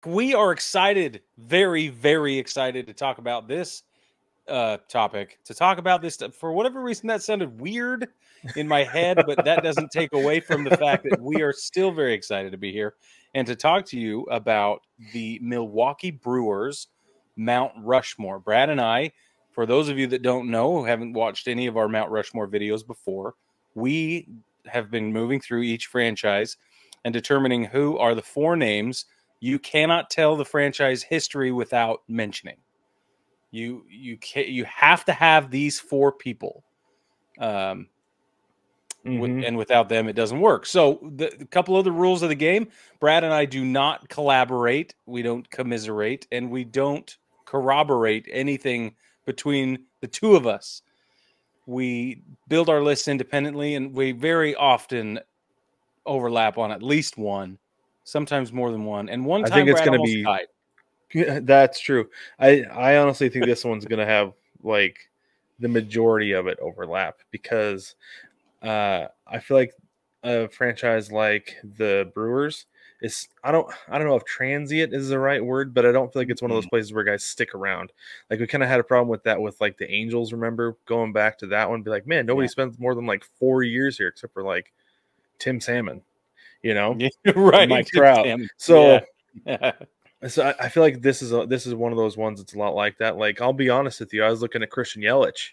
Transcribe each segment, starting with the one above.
We are excited, very, very excited to talk about this topic. To talk about this, for whatever reason, that sounded weird in my head, but that doesn't take away from the fact that we are still very excited to be here and to talk to you about the Milwaukee Brewers Mount Rushmore. Brad and I, for those of you that don't know, who haven't watched any of our Mount Rushmore videos before, we have been moving through each franchise and determining who are the four names you cannot tell the franchise history without mentioning. You have to have these four people, and without them, it doesn't work. So a couple of the rules of the game: Brad and I do not collaborate, we don't commiserate, and we don't corroborate anything between the two of us. We build our lists independently, and we very often overlap on at least one. Sometimes more than one. And one time, I think it's going to be. Died. That's true. I honestly think this one's going to have like the majority of it overlap because I feel like a franchise like the Brewers is I don't know if transient is the right word, but I don't feel like it's one of those places where guys stick around. Like we kind of had a problem with that with like the Angels. Remember going back to that one, be like, man, nobody spends more than like 4 years here except for like Tim Salmon. Right? Mike Trout. So, so I feel like this is one of those ones that's a lot like that. Like I'll be honest with you, I was looking at Christian Yelich,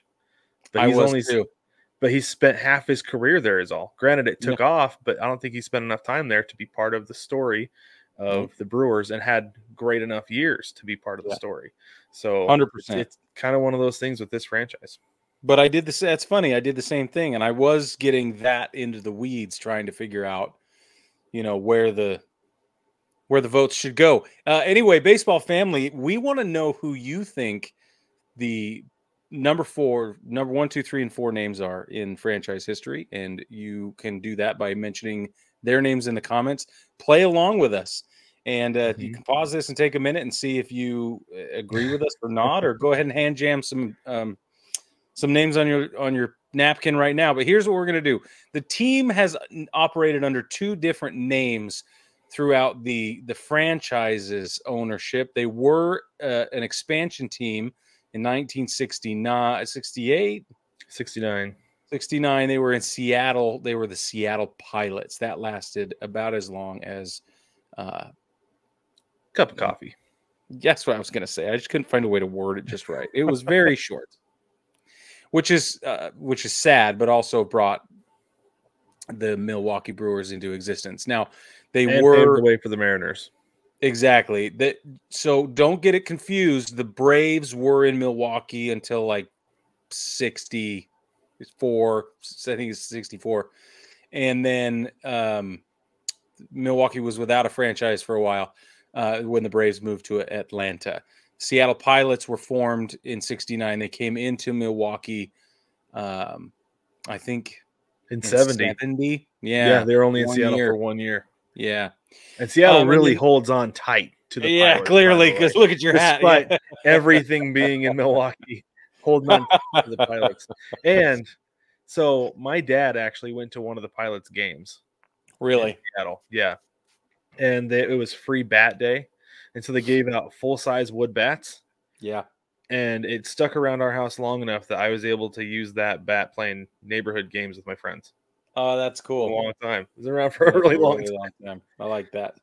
but he's spent half his career there. Is all. Granted, it took off, but I don't think he spent enough time there to be part of the story of the Brewers and had great enough years to be part of the story. So 100%, it's kind of one of those things with this franchise. But I did this. That's funny. I did the same thing, and I was getting that into the weeds, trying to figure out, where the votes should go. Anyway, baseball family, we want to know who you think the number 1, 2, 3, and 4 names are in franchise history, and you can do that by mentioning their names in the comments. Play along with us, and you can pause this and take a minute and see if you agree with us or not, or go ahead and hand jam some names on your napkin right now. But here's what we're going to do. The team has operated under 2 different names throughout the franchise's ownership. They were an expansion team in 1969, 68, 69. 69. They were in Seattle. They were the Seattle Pilots. That lasted about as long as cup of coffee. That's what I was going to say. I just couldn't find a way to word it just right. It was very short. Which is sad, but also brought the Milwaukee Brewers into existence. Now, paved the way for the Mariners. Exactly. So don't get it confused. The Braves were in Milwaukee until like 64. I think it's 64, and then Milwaukee was without a franchise for a while when the Braves moved to Atlanta. Seattle Pilots were formed in 69. They came into Milwaukee, I think, in 70. Yeah, they were only in Seattle for 1 year. Yeah. And Seattle really holds on tight to the Pilots, clearly, because look at your hat. Despite everything being in Milwaukee, holding on tight to the Pilots. And so my dad actually went to one of the Pilots games. Really? In Seattle. Yeah. And it was free bat day. And so they gave out full-size wood bats. Yeah. And it stuck around our house long enough that I was able to use that bat playing neighborhood games with my friends. Oh, that's cool. A long time. It was around for a really long time. I like that.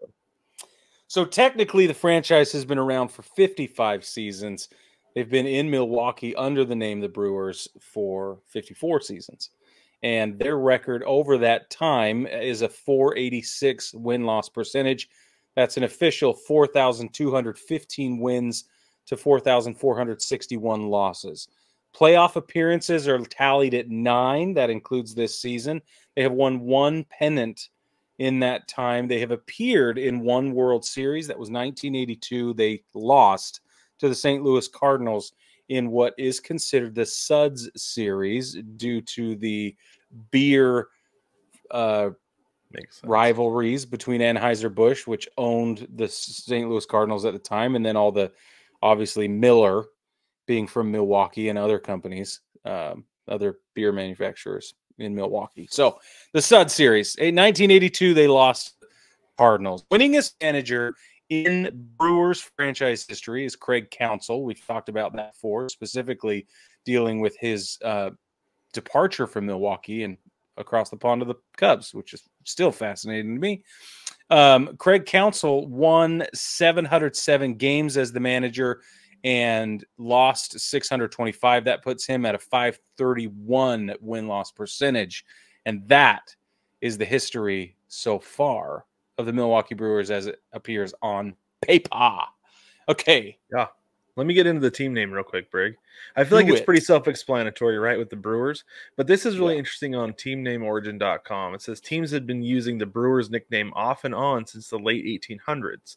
So technically, the franchise has been around for 55 seasons. They've been in Milwaukee under the name the Brewers for 54 seasons. And their record over that time is a .486 win-loss percentage. That's an official 4,215 wins to 4,461 losses. Playoff appearances are tallied at 9. That includes this season. They have won 1 pennant in that time. They have appeared in 1 World Series. That was 1982. They lost to the St. Louis Cardinals in what is considered the Suds series due to the beer rivalries between Anheuser-Busch, which owned the St. Louis Cardinals at the time, and then all the, obviously, Miller being from Milwaukee and other companies, other beer manufacturers in Milwaukee. So the Sud Series, in 1982, they lost Cardinals. Winningest manager in Brewers franchise history is Craig Counsell. We've talked about that before, specifically dealing with his departure from Milwaukee and across the pond to the Cubs, which is still fascinating to me. Craig Counsell won 707 games as the manager and lost 625. That puts him at a 531 win-loss percentage. And that is the history so far of the Milwaukee Brewers as it appears on paper. Okay. Yeah. Let me get into the team name real quick, Brig. I feel like it's pretty self-explanatory, right, with the Brewers. But this is really interesting on teamnameorigin.com. It says teams had been using the Brewers nickname off and on since the late 1800s.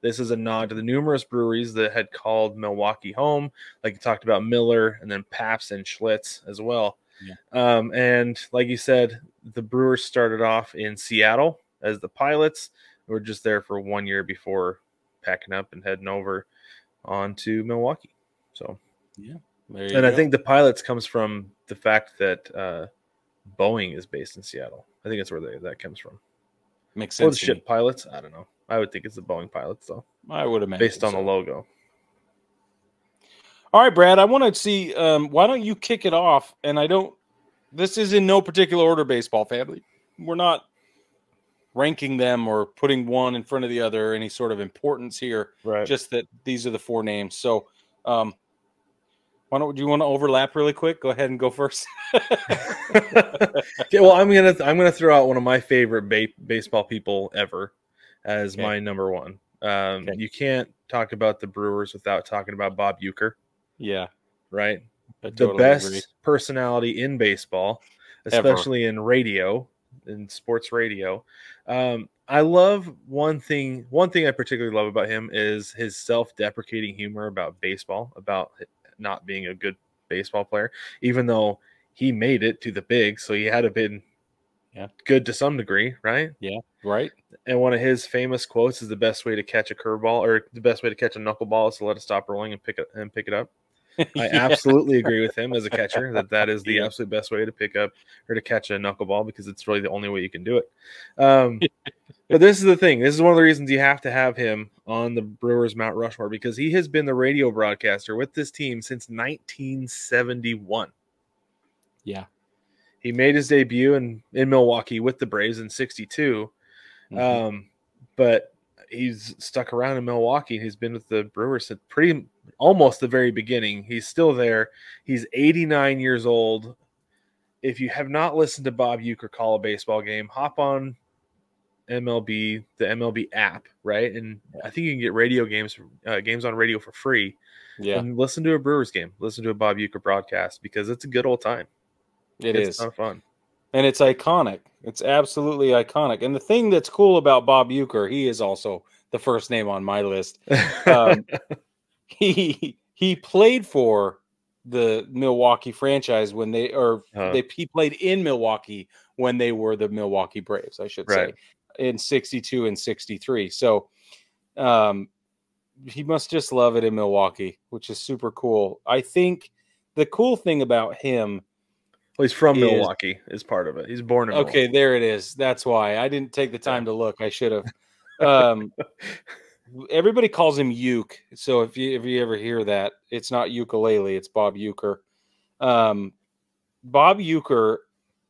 This is a nod to the numerous breweries that had called Milwaukee home, like you talked about Miller and then Pabst and Schlitz as well. Yeah. And like you said, the Brewers started off in Seattle as the pilots. We were just there for 1 year before packing up and heading over on to Milwaukee. So yeah, and I think the pilots comes from the fact that Boeing is based in Seattle. I think that's where that comes from. Makes sense. Or the ship pilots. I don't know. I would think it's the Boeing pilots, though. I would imagine based on the logo. All right, Brad. I want to see. Why don't you kick it off? And this is in no particular order, baseball family. We're not ranking them or putting one in front of the other, any sort of importance here. Right. Just that these are the four names. So, do you want to overlap really quick? Go ahead and go first. Okay, well, I'm gonna throw out one of my favorite baseball people ever as my number one. You can't talk about the Brewers without talking about Bob Uecker. Yeah. Right. Totally the best agree. Personality in baseball, especially in radio, in sports radio. I love one thing I particularly love about him is his self-deprecating humor about baseball, about not being a good baseball player, even though he made it to the big, so he had to been good to some degree, right? Yeah, right. And one of his famous quotes is the best way to catch a curveball or the best way to catch a knuckleball is to let it stop rolling and pick it up. I absolutely agree with him as a catcher that is the absolute best way to pick up or to catch a knuckleball because it's really the only way you can do it. But this is the thing. This is one of the reasons you have to have him on the Brewers Mount Rushmore because he has been the radio broadcaster with this team since 1971. Yeah. He made his debut in Milwaukee with the Braves in 62. But he's stuck around in Milwaukee. He's been with the Brewers since almost the very beginning. He's still there. He's 89 years old. If you have not listened to Bob Uecker call a baseball game, hop on the MLB app, right? And I think you can get radio games on radio for free. Yeah. And listen to a Brewers game. Listen to a Bob Uecker broadcast because it's a good old time. It's a ton of fun. And it's iconic. It's absolutely iconic. And the thing that's cool about Bob Uecker, he is also the first name on my list. He played for the Milwaukee franchise when he played in Milwaukee when they were the Milwaukee Braves, I should say, in 62 and 63. So he must just love it in Milwaukee, which is super cool. I think the cool thing about him, well, he's from Milwaukee is part of it. He's born in Milwaukee. Okay, there it is. That's why. I didn't take the time to look. I should have. Everybody calls him Uke. So if you ever hear that, it's not ukulele, it's Bob Uecker. Bob Uecker,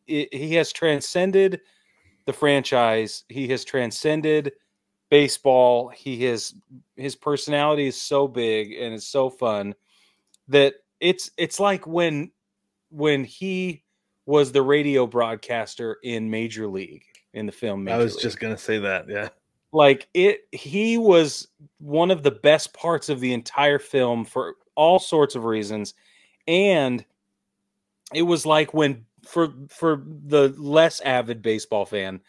he has transcended the franchise. He has transcended baseball. His personality is so big and it's so fun that it's like when he was the radio broadcaster in Major League, in the film Major League. I was just going to say that, yeah. Like he was one of the best parts of the entire film for all sorts of reasons. And it was like when, for the less avid baseball fan,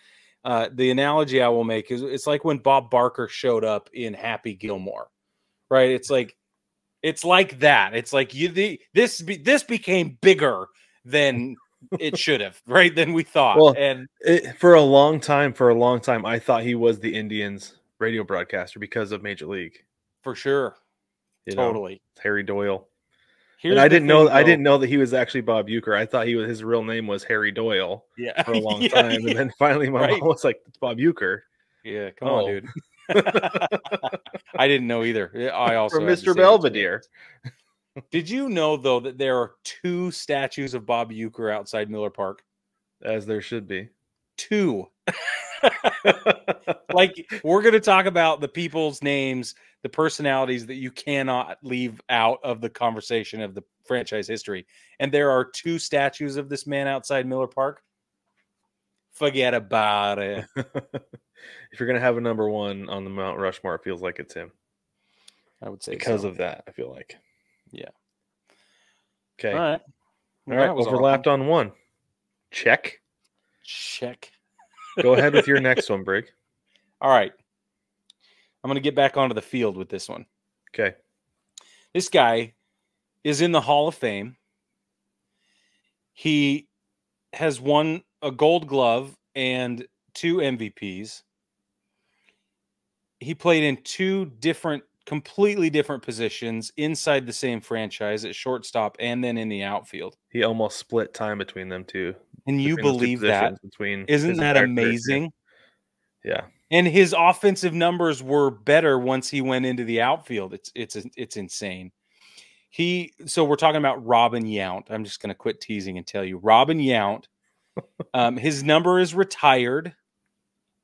the analogy I will make is it's like when Bob Barker showed up in Happy Gilmore, right? It's like that. It's like this became bigger than it should have, right? Than we thought. Well, and for a long time, I thought he was the Indians radio broadcaster because of Major League. For sure. Totally. Harry Doyle. And I didn't know that he was actually Bob Uecker. I thought his real name was Harry Doyle for a long time. And then finally my mom was like, it's Bob Uecker. Yeah, come on, dude. I didn't know either. I also From had to Mr. say that too. Belvedere. Did you know, though, that there are 2 statues of Bob Uecker outside Miller Park? As there should be. 2. Like, we're going to talk about the people's names, the personalities that you cannot leave out of the conversation of the franchise history. And there are 2 statues of this man outside Miller Park. Forget about it. If you're going to have a number 1 on the Mount Rushmore, it feels like it's him. I would say because so. of that, I feel like. Yeah. Okay. All right. Well, all right. Overlapped on 1. Check. Go ahead with your next one, Brig. All right. I'm going to get back onto the field with this one. Okay. This guy is in the Hall of Fame. He has won a Gold Glove and 2 MVPs. He played in 2 completely different positions inside the same franchise at shortstop and then in the outfield. He almost split time between them two. Can you believe that? Isn't that amazing? Yeah. And his offensive numbers were better once he went into the outfield. It's insane. So we're talking about Robin Yount. I'm just going to quit teasing and tell you. Robin Yount, his number is retired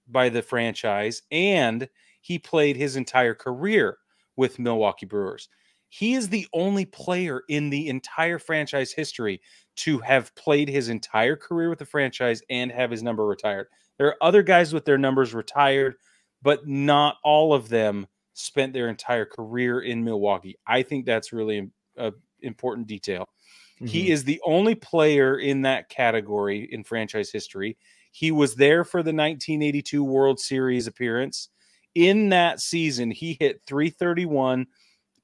by the franchise, and he played his entire career with Milwaukee Brewers. He is the only player in the entire franchise history to have played his entire career with the franchise and have his number retired. There are other guys with their numbers retired, but not all of them spent their entire career in Milwaukee. I think that's really an important detail. Mm-hmm. He is the only player in that category in franchise history. He was there for the 1982 World Series appearance. In that season, he hit 331,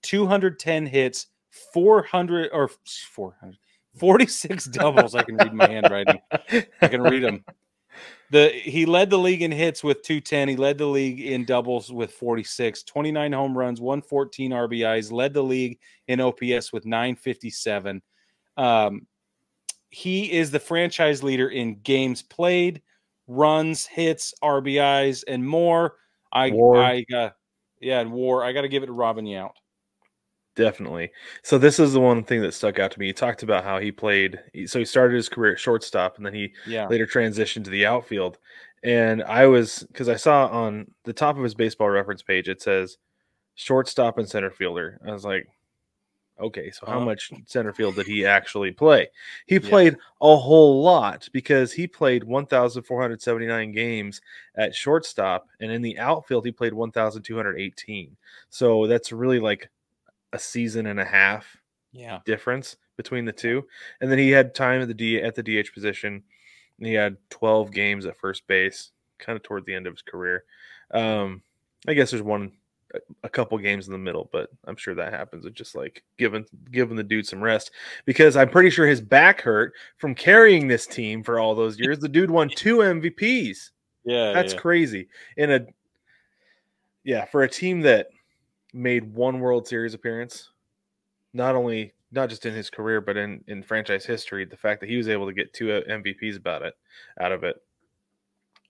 210 hits, 46 doubles. I can read my handwriting. I can read them. He led the league in hits with 210. He led the league in doubles with 46, 29 home runs, 114 RBIs, led the league in OPS with 957. He is the franchise leader in games played, runs, hits, RBIs, and more. WAR. I got to give it to Robin Yount. Definitely. So this is the one thing that stuck out to me. He talked about how he played. So he started his career at shortstop, and then he later transitioned to the outfield. And because I saw on the top of his baseball reference page, it says shortstop and center fielder. I was like, okay, so how much center field did he actually play? He played a whole lot, because he played 1,479 games at shortstop, and in the outfield he played 1,218. So that's really like a season and a half difference between the two. And then he had time at the DH position, and he had 12 games at first base, kind of toward the end of his career. I guess there's a couple games in the middle, but I'm sure that happens. It's just like giving the dude some rest, because I'm pretty sure his back hurt from carrying this team for all those years. The dude won 2 MVPs. Yeah, that's crazy. For a team that made 1 World Series appearance, not just in his career, but in franchise history, the fact that he was able to get 2 MVPs out of it.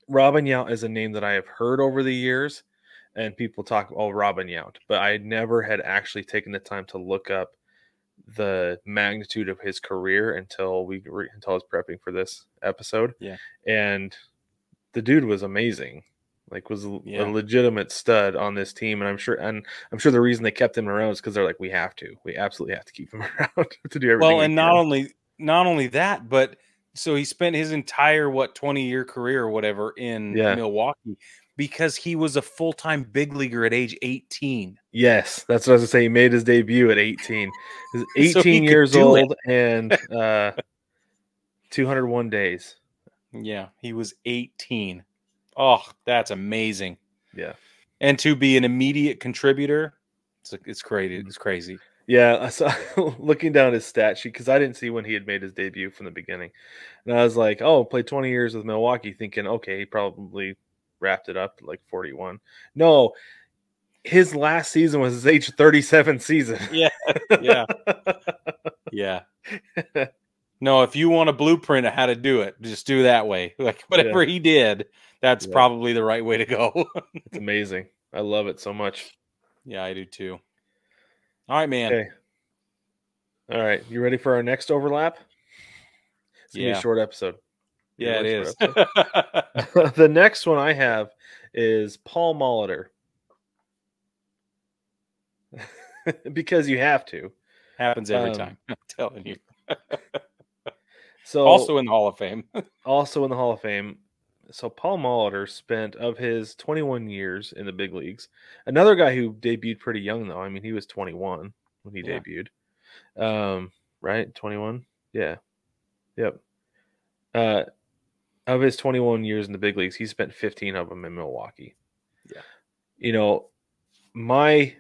Robin Yount is a name that I have heard over the years, and people talk, Robin Yount, but I never had actually taken the time to look up the magnitude of his career until I was prepping for this episode. Yeah. And the dude was amazing. Like, was a legitimate stud on this team, and I'm sure the reason they kept him around is because they're like, we absolutely have to keep him around to do everything. Well, and not only that, but so he spent his entire 20-year career or whatever in Milwaukee, because he was a full-time big leaguer at age 18. Yes, that's what I was gonna say. He made his debut at 18. He's 18 years old and 201 days. Yeah, he was 18. Oh, that's amazing. Yeah. And to be an immediate contributor, it's crazy. It's crazy. Yeah, I saw looking down his stat sheet, because I didn't see when he had made his debut from the beginning. And I was like, played 20 years with Milwaukee, thinking, okay, he probably wrapped it up at like 41. No, his last season was his age 37 season. Yeah. No, if you want a blueprint of how to do it, just do that way. Like whatever he did, that's probably the right way to go. It's amazing. I love it so much. Yeah, I do too. All right, man. Okay. All right. You ready for our next overlap? It's going to be a Yeah. short episode. Yeah, it is. The next one I have is Paul Molitor. Because you have to. Happens every time. I'm telling you. So also in the Hall of Fame. Also in the Hall of Fame. So Paul Molitor spent of his 21 years in the big leagues. Another guy who debuted pretty young though. I mean, he was 21 when he debuted. Right? 21? Yeah. Yep. Of his 21 years in the big leagues, he spent 15 of them in Milwaukee. Yeah. You know, me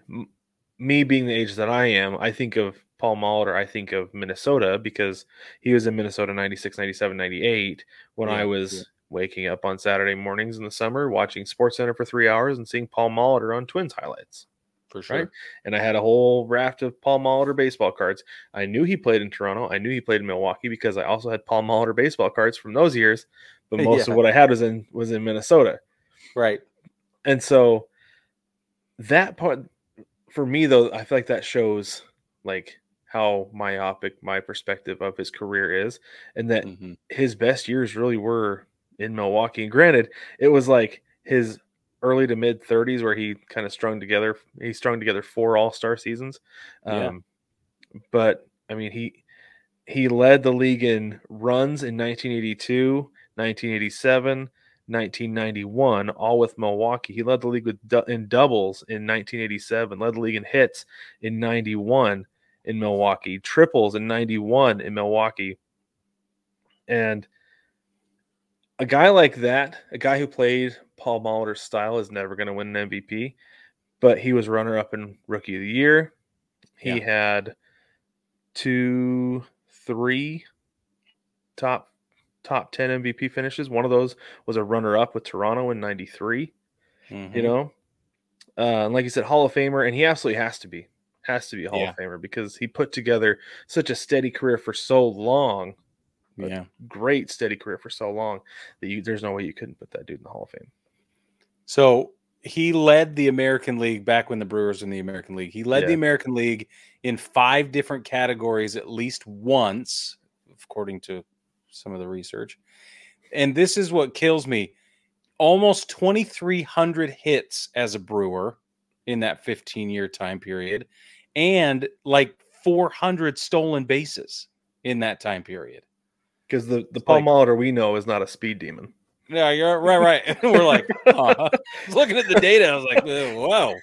being the age that I am, I think of Paul Molitor, I think of Minnesota because he was in Minnesota 96, 97, 98 when I was waking up on Saturday mornings in the summer, watching SportsCenter for 3 hours and seeing Paul Molitor on Twins highlights. For sure. Right? And I had a whole raft of Paul Molitor baseball cards. I knew he played in Toronto. I knew he played in Milwaukee because I also had Paul Molitor baseball cards from those years. But most of what I had was in Minnesota. Right. And so that part, for me, though, I feel like that shows like how myopic my perspective of his career is, and that his best years really were in Milwaukee. And granted, it was like his early to mid 30s where he kind of strung together 4 all-star seasons. But I mean, he led the league in runs in 1982, 1987, 1991, all with Milwaukee. He led the league in doubles in 1987, led the league in hits in 91 in Milwaukee, triples in 91 in Milwaukee. And a guy like that, a guy who played Paul Molitor's style, is never going to win an MVP, but he was runner-up in Rookie of the Year. He had 2, 3 top 10 MVP finishes. One of those was a runner-up with Toronto in 93. You know, and like you said, Hall of Famer, and he absolutely has to be a Hall of Famer because he put together such a steady career for so long. Great steady career for so long that there's no way you couldn't put that dude in the Hall of Fame. So he led the American League back when the Brewers were in the American League. He led the American League in 5 different categories at least once, according to some of the research. And this is what kills me. Almost 2,300 hits as a Brewer in that 15-year time period, and like 400 stolen bases in that time period. Because the Paul Molitor we know is not a speed demon. Yeah, you're right. We're like, looking at the data, I was like, wow.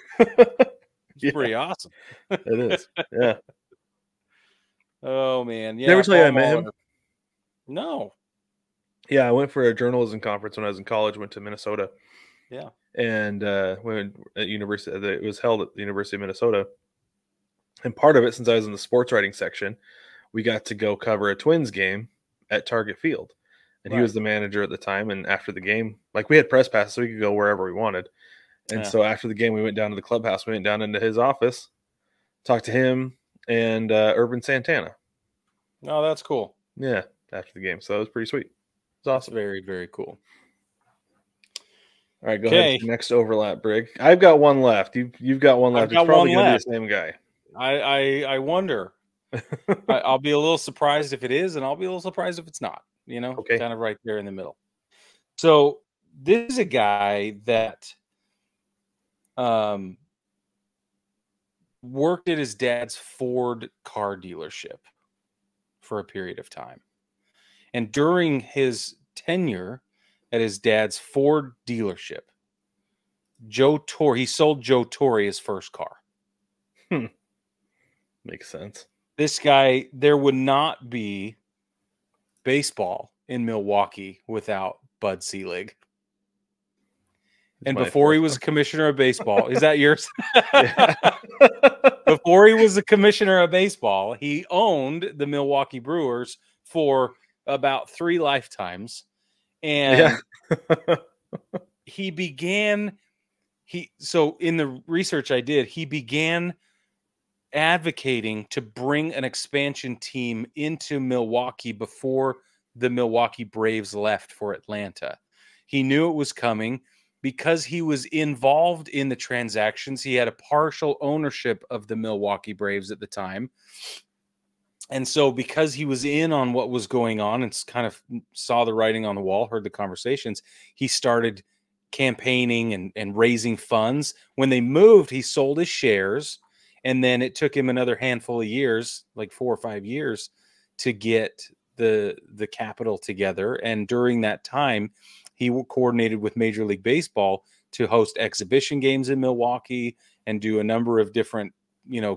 It's pretty awesome. It is. Yeah. Oh, man. Yeah. Never tell you I met him? No. Yeah, I went for a journalism conference when I was in college, went to Minnesota. Yeah. And went at university, it was held at the University of Minnesota. And part of it, since I was in the sports writing section, we got to go cover a Twins game at Target Field. And he was the manager at the time. And after the game, like we had press passes, so we could go wherever we wanted. And so after the game, we went down to the clubhouse. We went down into his office, talked to him and Urban Santana. Oh, that's cool. Yeah, after the game. So that was pretty sweet. It's awesome. That's very, very cool. All right, go ahead. Next overlap, Brig. I've got one left. You've got one left. It's probably going to be the same guy. I wonder. I'll be a little surprised if it is, and I'll be a little surprised if it's not. You know, kind of right there in the middle. So this is a guy that worked at his dad's Ford car dealership for a period of time. And during his tenure at his dad's Ford dealership, he sold Joe Torre his first car. Makes sense. This guy, there would not be baseball in Milwaukee without Bud Selig. And before he was a commissioner of baseball, is that yours? Before he was a commissioner of baseball, he owned the Milwaukee Brewers for about 3 lifetimes. And so in the research I did, he began advocating to bring an expansion team into Milwaukee before the Milwaukee Braves left for Atlanta. He knew it was coming because he was involved in the transactions, he had a partial ownership of the Milwaukee Braves at the time. And so because he was in on what was going on and kind of saw the writing on the wall, heard the conversations, he started campaigning and raising funds. When they moved, he sold his shares, and then it took him another handful of years, like 4 or 5 years, to get the capital together. And during that time, he coordinated with Major League Baseball to host exhibition games in Milwaukee and do a number of different,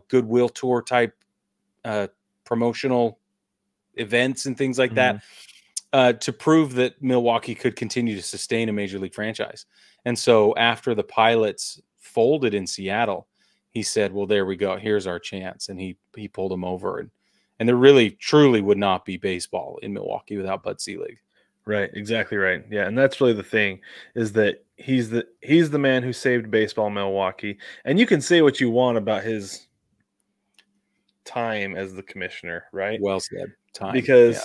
goodwill tour type promotional events and things like that, to prove that Milwaukee could continue to sustain a major league franchise. And so after the Pilots folded in Seattle, he said, well, there we go. Here's our chance. And he pulled them over. And there really, truly would not be baseball in Milwaukee without Bud Selig. Right, exactly right. Yeah, and that's really the thing, is that he's the man who saved baseball in Milwaukee. And you can say what you want about his time as the commissioner, right? Well said. Time. Because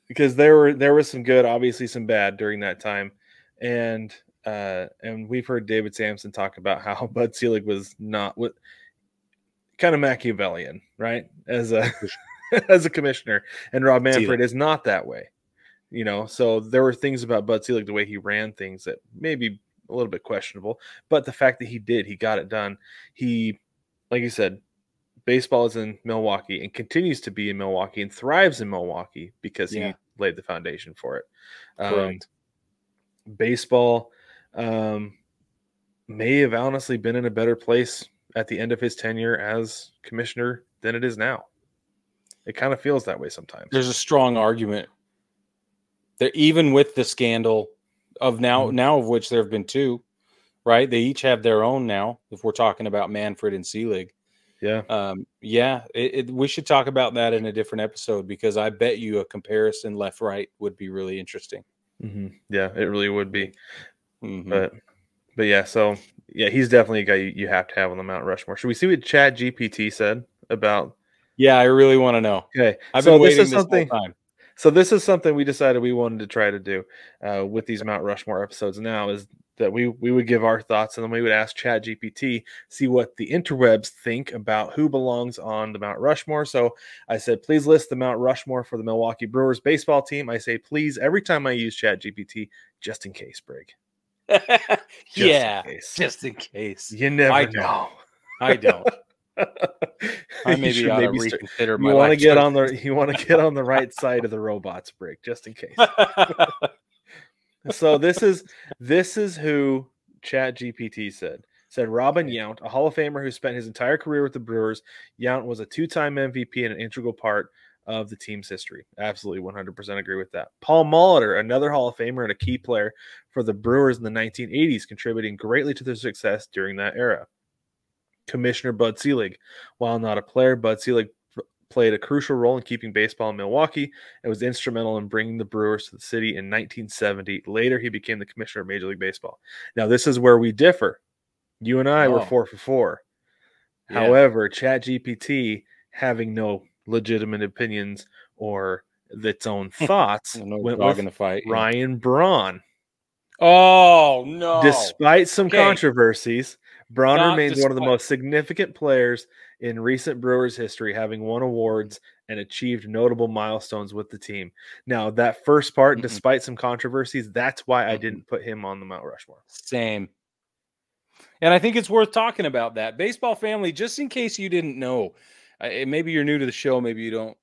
because there was some good, obviously some bad during that time. And we've heard David Sampson talk about how Bud Selig was not kind of Machiavellian, right? As a as a commissioner, and Rob Manfred is not that way. So there were things about Bud Selig, the way he ran things, that maybe a little bit questionable, but the fact that he got it done. He, like you said, baseball is in Milwaukee and continues to be in Milwaukee and thrives in Milwaukee because he laid the foundation for it. Correct. Baseball may have honestly been in a better place at the end of his tenure as commissioner than it is now. It kind of feels that way sometimes. There's a strong argument that even with the scandal of now of which there have been 2, right? They each have their own now, if we're talking about Manfred and Selig. Yeah. We should talk about that in a different episode, because I bet you a comparison left-right would be really interesting. Mm-hmm. Yeah, it really would be. Mm-hmm. But yeah, so yeah, he's definitely a guy you have to have on the Mount Rushmore. Should we see what ChatGPT said about? Yeah, I really want to know. Okay, I've been waiting this whole time. So this is something we decided we wanted to try to do with these Mount Rushmore episodes now, is that we would give our thoughts, and then we would ask ChatGPT, see what the interwebs think about who belongs on the Mount Rushmore. So I said, please list the Mount Rushmore for the Milwaukee Brewers baseball team. I say please every time I use ChatGPT, just in case, Brig. Just in case. You never know. I don't. I maybe ought to reconsider my life. You want to get on the right side of the robots, Brig, just in case. So this is who ChatGPT said Robin Yount, a Hall of Famer who spent his entire career with the Brewers. Yount was a 2-time MVP and an integral part of the team's history. Absolutely 100% agree with that. Paul Molitor, another Hall of Famer and a key player for the Brewers in the 1980s, contributing greatly to their success during that era. Commissioner Bud Selig. While not a player, Bud Selig played a crucial role in keeping baseball in Milwaukee and was instrumental in bringing the Brewers to the city in 1970. Later, he became the commissioner of Major League Baseball. Now, this is where we differ. You and I were 4 for 4. Yeah. However, ChatGPT, having no legitimate opinions or its own thoughts, went with Ryan Braun. Oh, no. Despite some controversies, Braun remains one of the most significant players in recent Brewers history, having won awards and achieved notable milestones with the team. Now, that first part, despite some controversies, that's why I didn't put him on the Mount Rushmore. Same. And I think it's worth talking about that. Baseball family, just in case you didn't know, maybe you're new to the show, maybe you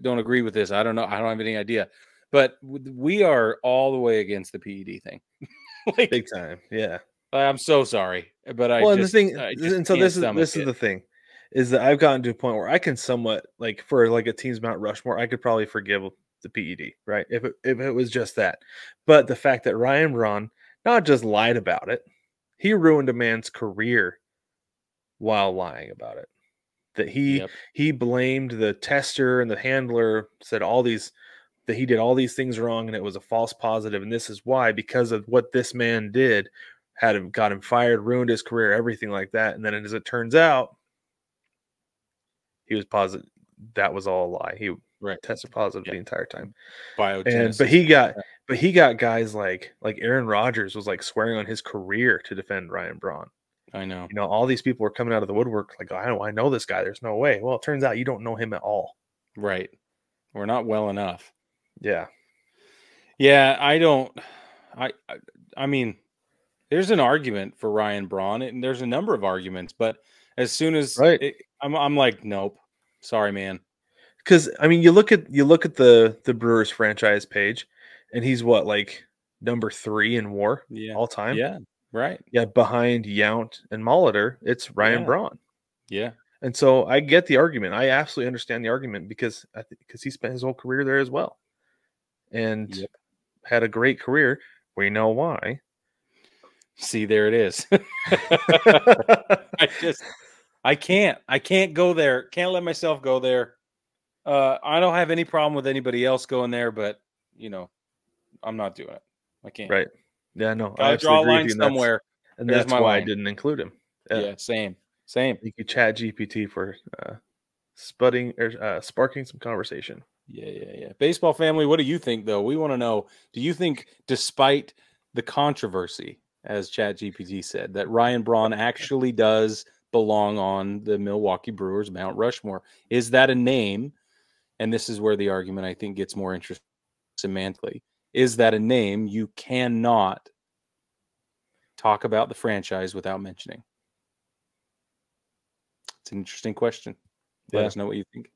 don't agree with this. I don't know. I don't have any idea. But we are all the way against the PED thing. Big time. Yeah. I'm so sorry, but this is the thing, is that I've gotten to a point where I can somewhat, like, for like a team's Mount Rushmore, I could probably forgive the PED, right? If it was just that. But the fact that Ryan Braun not just lied about it, he ruined a man's career while lying about it. That he blamed the tester and the handler, said that he did all these things wrong and it was a false positive, and this is why, because of what this man did, got him fired, ruined his career, everything like that. And then as it turns out, he was positive. That was all a lie. He tested positive the entire time. Biogenesis. But But he got guys like Aaron Rodgers was like swearing on his career to defend Ryan Braun. I know. You know, all these people were coming out of the woodwork like, I know this guy. There's no way. Well, it turns out you don't know him at all. Right. We're not well enough. Yeah. Yeah, I don't. I mean, there's an argument for Ryan Braun, and there's a number of arguments, but as soon as I'm like, nope, sorry, man. Because I mean, you look at the Brewers franchise page, and he's what, like number 3 in WAR all time. Yeah, right. Yeah, behind Yount and Molitor, it's Ryan Braun. Yeah. And so I get the argument. I absolutely understand the argument because he spent his whole career there as well, and had a great career. We know why. See, there it is. I can't go there. Can't let myself go there. I don't have any problem with anybody else going there, but I'm not doing it. I can't. Right. Yeah, no. Gotta draw a line somewhere. And that's why I didn't include him. Yeah, same. You could chat GPT for sparking some conversation. Yeah. Baseball family, what do you think, though? We want to know, do you think, despite the controversy, as ChatGPT said, that Ryan Braun actually does belong on the Milwaukee Brewers Mount Rushmore? Is that a name? And this is where the argument, I think, gets more interesting semantically. Is that a name you cannot talk about the franchise without mentioning? It's an interesting question. Let us know what you think.